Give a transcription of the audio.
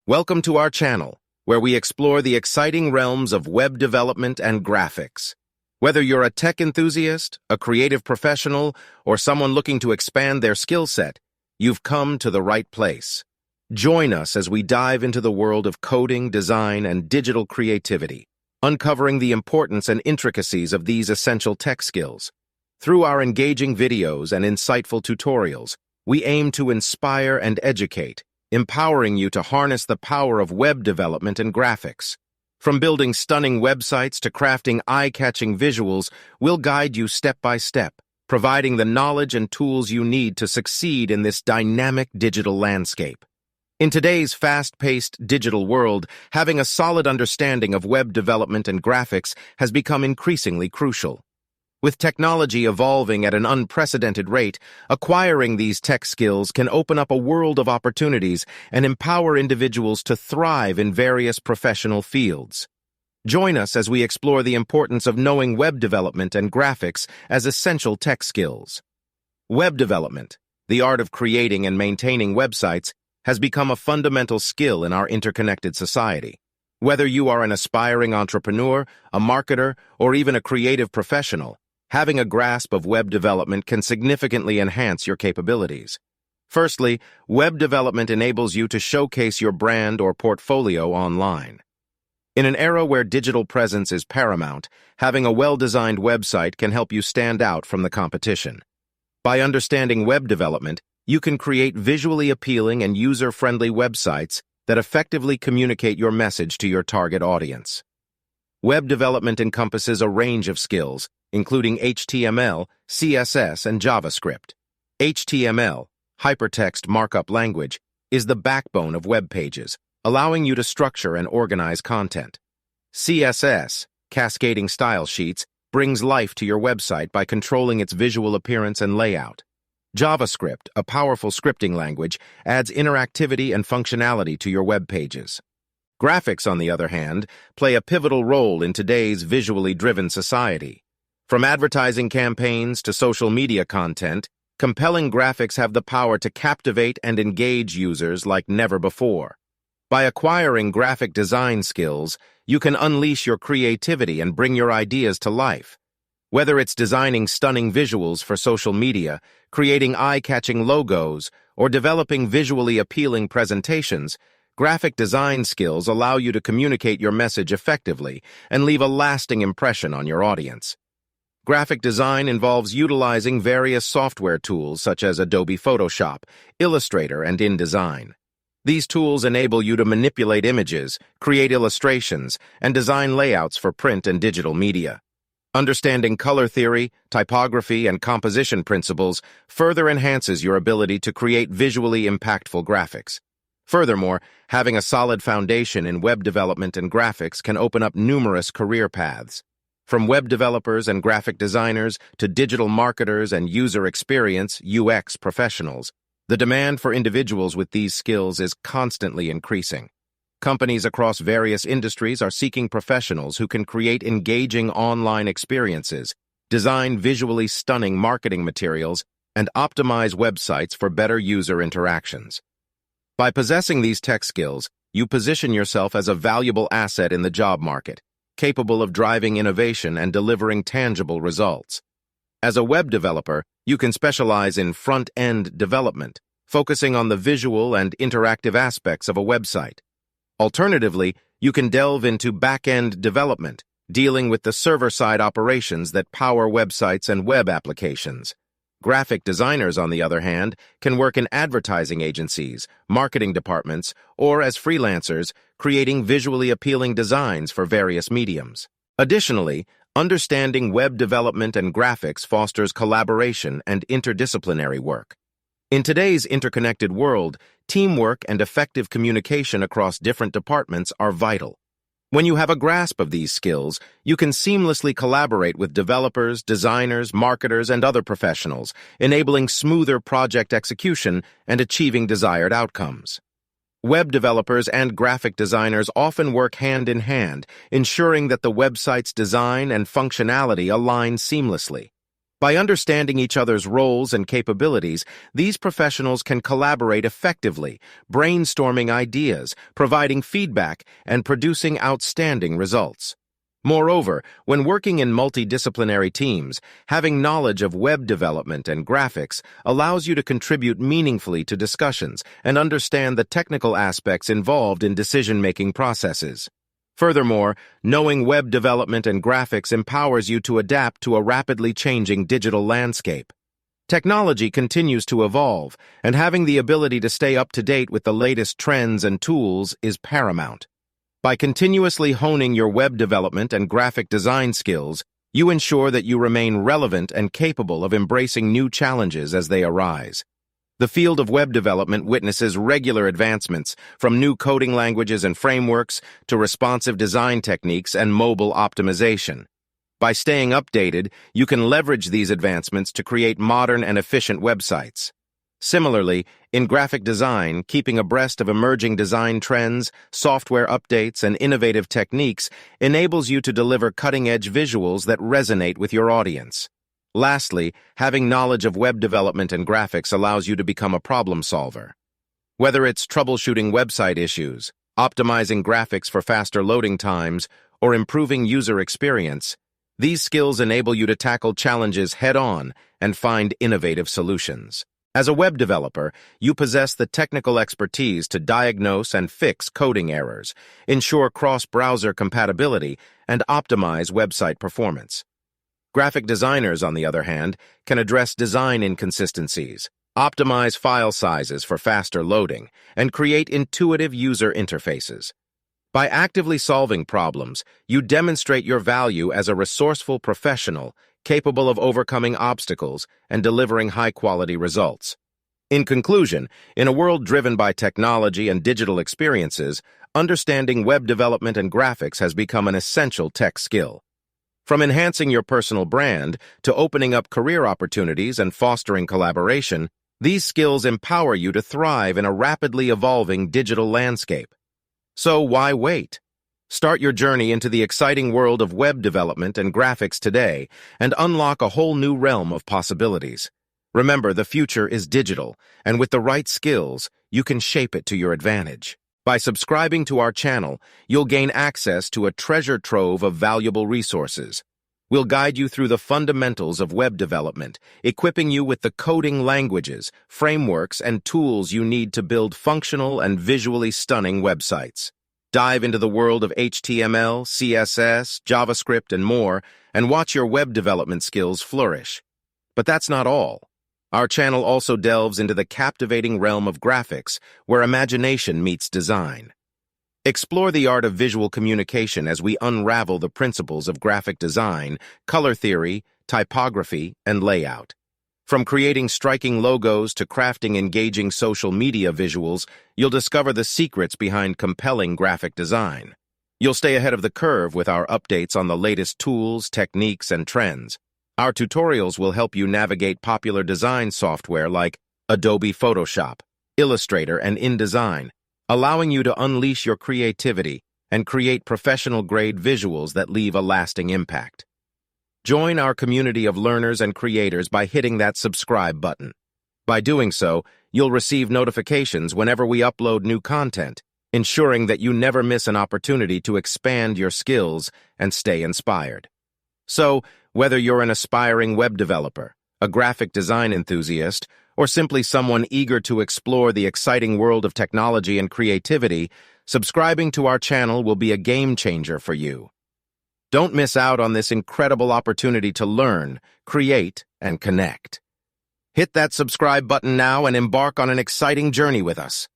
Welcome to our channel, where we explore the exciting realms of web development and graphics. Whether you're a tech enthusiast, a creative professional, or someone looking to expand their skill set, you've come to the right place. Join us as we dive into the world of coding, design, and digital creativity, uncovering the importance and intricacies of these essential tech skills. Through our engaging videos and insightful tutorials, we aim to inspire and educate, empowering you to harness the power of web development and graphics. From building stunning websites to crafting eye-catching visuals, we'll guide you step by step, providing the knowledge and tools you need to succeed in this dynamic digital landscape. In today's fast-paced digital world, having a solid understanding of web development and graphics has become increasingly crucial. With technology evolving at an unprecedented rate, acquiring these tech skills can open up a world of opportunities and empower individuals to thrive in various professional fields. Join us as we explore the importance of knowing web development and graphics as essential tech skills. Web development, the art of creating and maintaining websites, has become a fundamental skill in our interconnected society. Whether you are an aspiring entrepreneur, a marketer, or even a creative professional, having a grasp of web development can significantly enhance your capabilities. Firstly, web development enables you to showcase your brand or portfolio online. In an era where digital presence is paramount, having a well-designed website can help you stand out from the competition. By understanding web development, you can create visually appealing and user-friendly websites that effectively communicate your message to your target audience. Web development encompasses a range of skills, including HTML, CSS, and JavaScript. HTML, hypertext markup language, is the backbone of web pages, allowing you to structure and organize content. CSS, cascading style sheets, brings life to your website by controlling its visual appearance and layout. JavaScript, a powerful scripting language, adds interactivity and functionality to your web pages. Graphics, on the other hand, play a pivotal role in today's visually driven society. From advertising campaigns to social media content, compelling graphics have the power to captivate and engage users like never before. By acquiring graphic design skills, you can unleash your creativity and bring your ideas to life. Whether it's designing stunning visuals for social media, creating eye-catching logos, or developing visually appealing presentations, graphic design skills allow you to communicate your message effectively and leave a lasting impression on your audience. Graphic design involves utilizing various software tools such as Adobe Photoshop, Illustrator, and InDesign. These tools enable you to manipulate images, create illustrations, and design layouts for print and digital media. Understanding color theory, typography, and composition principles further enhances your ability to create visually impactful graphics. Furthermore, having a solid foundation in web development and graphics can open up numerous career paths. From web developers and graphic designers to digital marketers and user experience (UX) professionals, the demand for individuals with these skills is constantly increasing. Companies across various industries are seeking professionals who can create engaging online experiences, design visually stunning marketing materials, and optimize websites for better user interactions. By possessing these tech skills, you position yourself as a valuable asset in the job market, capable of driving innovation and delivering tangible results. As a web developer, you can specialize in front-end development, focusing on the visual and interactive aspects of a website. Alternatively, you can delve into back-end development, dealing with the server-side operations that power websites and web applications. Graphic designers, on the other hand, can work in advertising agencies, marketing departments, or as freelancers, creating visually appealing designs for various mediums. Additionally, understanding web development and graphics fosters collaboration and interdisciplinary work. In today's interconnected world, teamwork and effective communication across different departments are vital. When you have a grasp of these skills, you can seamlessly collaborate with developers, designers, marketers, and other professionals, enabling smoother project execution and achieving desired outcomes. Web developers and graphic designers often work hand in hand, ensuring that the website's design and functionality align seamlessly. By understanding each other's roles and capabilities, these professionals can collaborate effectively, brainstorming ideas, providing feedback, and producing outstanding results. Moreover, when working in multidisciplinary teams, having knowledge of web development and graphics allows you to contribute meaningfully to discussions and understand the technical aspects involved in decision-making processes. Furthermore, knowing web development and graphics empowers you to adapt to a rapidly changing digital landscape. Technology continues to evolve, and having the ability to stay up to date with the latest trends and tools is paramount. By continuously honing your web development and graphic design skills, you ensure that you remain relevant and capable of embracing new challenges as they arise. The field of web development witnesses regular advancements, from new coding languages and frameworks to responsive design techniques and mobile optimization. By staying updated, you can leverage these advancements to create modern and efficient websites. Similarly, in graphic design, keeping abreast of emerging design trends, software updates, and innovative techniques enables you to deliver cutting-edge visuals that resonate with your audience. Lastly, having knowledge of web development and graphics allows you to become a problem solver. Whether it's troubleshooting website issues, optimizing graphics for faster loading times, or improving user experience, these skills enable you to tackle challenges head-on and find innovative solutions. As a web developer, you possess the technical expertise to diagnose and fix coding errors, ensure cross-browser compatibility, and optimize website performance. Graphic designers, on the other hand, can address design inconsistencies, optimize file sizes for faster loading, and create intuitive user interfaces. By actively solving problems, you demonstrate your value as a resourceful professional capable of overcoming obstacles and delivering high-quality results. In conclusion, in a world driven by technology and digital experiences, understanding web development and graphics has become an essential tech skill. From enhancing your personal brand to opening up career opportunities and fostering collaboration, these skills empower you to thrive in a rapidly evolving digital landscape. So why wait? Start your journey into the exciting world of web development and graphics today and unlock a whole new realm of possibilities. Remember, the future is digital, and with the right skills, you can shape it to your advantage. By subscribing to our channel, you'll gain access to a treasure trove of valuable resources. We'll guide you through the fundamentals of web development, equipping you with the coding languages, frameworks, and tools you need to build functional and visually stunning websites. Dive into the world of HTML, CSS, JavaScript, and more, and watch your web development skills flourish. But that's not all. Our channel also delves into the captivating realm of graphics, where imagination meets design. Explore the art of visual communication as we unravel the principles of graphic design, color theory, typography, and layout. From creating striking logos to crafting engaging social media visuals, you'll discover the secrets behind compelling graphic design. You'll stay ahead of the curve with our updates on the latest tools, techniques, and trends. Our tutorials will help you navigate popular design software like Adobe Photoshop, Illustrator, and InDesign, allowing you to unleash your creativity and create professional-grade visuals that leave a lasting impact. Join our community of learners and creators by hitting that subscribe button. By doing so, you'll receive notifications whenever we upload new content, ensuring that you never miss an opportunity to expand your skills and stay inspired. So, whether you're an aspiring web developer, a graphic design enthusiast, or simply someone eager to explore the exciting world of technology and creativity, subscribing to our channel will be a game changer for you. Don't miss out on this incredible opportunity to learn, create, and connect. Hit that subscribe button now and embark on an exciting journey with us.